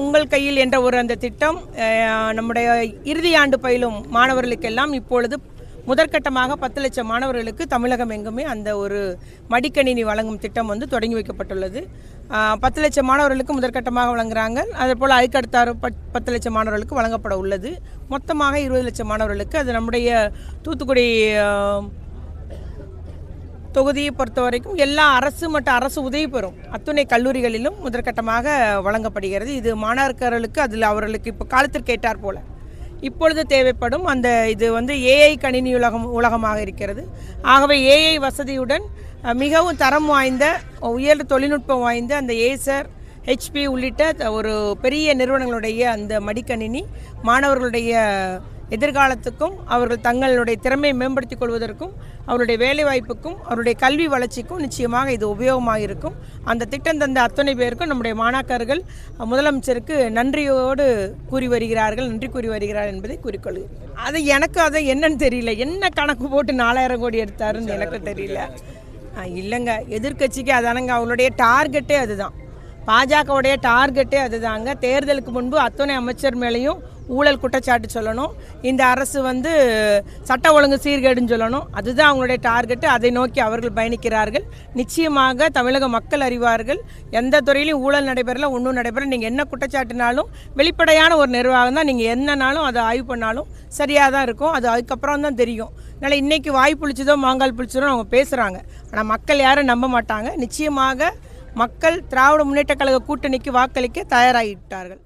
உங்கள் கையில் என்ற ஒரு அந்த திட்டம் நம்முடைய இறுதி ஆண்டு பயிலும் மாணவர்களுக்கெல்லாம் இப்பொழுது முதற்கட்டமாக 10 லட்சம் மாணவர்களுக்கு தமிழகம் எங்குமே அந்த ஒரு மடிக்கணினி வழங்கும் திட்டம் வந்து தொடங்கி வைக்கப்பட்டுள்ளது. 10 லட்சம் மாணவர்களுக்கு முதற்கட்டமாக வழங்குறாங்க. அதேபோல் அதுக்கடுத்த 10 லட்சம் மாணவர்களுக்கு வழங்கப்பட உள்ளது. மொத்தமாக 20 லட்சம் மாணவர்களுக்கு அது நம்முடைய தூத்துக்குடி தொகுதியை பொறுத்த வரைக்கும் எல்லா அரசு மற்றும் அரசு உதவி பெறும் அத்துணை கல்லூரிகளிலும் முதற்கட்டமாக வழங்கப்படுகிறது. இது மாணாக்கர்களுக்கு அதில் அவர்களுக்கு இப்போ காலத்திற்கு ஏற்றார் போல இப்பொழுது தேவைப்படும் அந்த இது வந்து ஏஐ கணினி உலகமாக இருக்கிறது. ஆகவே ஏஐ வசதியுடன் மிகவும் தரம் வாய்ந்த உயர் தொழில்நுட்பம் வாய்ந்த அந்த ஏசர் ஹெச்பி உள்ளிட்ட ஒரு பெரிய நிறுவனங்களுடைய அந்த மடிக்கணினி மாணவர்களுடைய எதிர்காலத்துக்கும் அவர்கள் தங்களுடைய திறமையை மேம்படுத்திக் கொள்வதற்கும் அவருடைய வேலைவாய்ப்புக்கும் அவருடைய கல்வி வளர்ச்சிக்கும் நிச்சயமாக இது உபயோகமாக இருக்கும். அந்த திட்டம் தந்த அத்தனை பேருக்கும் நம்முடைய மாணாக்கர்கள் முதலமைச்சருக்கு நன்றியோடு கூறி வருகிறார்கள், நன்றி கூறி வருகிறார்கள் என்பதை கூறிக்கொள்கிறேன். அது எனக்கு அதை என்னன்னு தெரியல, என்ன கணக்கு போட்டு 4000 கோடி எடுத்தாருன்னு எனக்கு தெரியல. இல்லைங்க, எதிர்கட்சிக்கு அதானங்க அவங்களுடைய டார்கெட்டே அதுதான். பாஜகவுடைய டார்கெட்டே அதுதாங்க. தேர்தலுக்கு முன்பு அத்தனை அமைச்சர் மேலேயும் ஊழல் குற்றச்சாட்டு சொல்லணும், இந்த அரசு வந்து சட்ட ஒழுங்கு சீர்கேடுன்னு சொல்லணும். அதுதான் அவங்களுடைய டார்கெட்டு. அதை நோக்கி அவர்கள் பயணிக்கிறார்கள். நிச்சயமாக தமிழக மக்கள் அறிவார்கள். எந்த துறையிலையும் ஊழல் நடைபெறல, ஒன்றும் நடைபெறல. நீங்கள் என்ன குற்றச்சாட்டுனாலும் வெளிப்படையான ஒரு நிர்வாகம் தான். நீங்கள் என்னன்னாலும் அதை ஆய்வு பண்ணாலும் சரியாக தான் இருக்கும். அது அதுக்கப்புறம் தான் தெரியும். அதனால் இன்றைக்கி வாய் புளிச்சதோ மாங்கால் புளிச்சதோ அவங்க பேசுகிறாங்க. ஆனால் மக்கள் யாரும் நம்ப மாட்டாங்க. நிச்சயமாக மக்கள் திராவிட முன்னேற்ற கழக கூட்டணிக்கு வாக்களிக்க தயாராகிவிட்டார்கள்.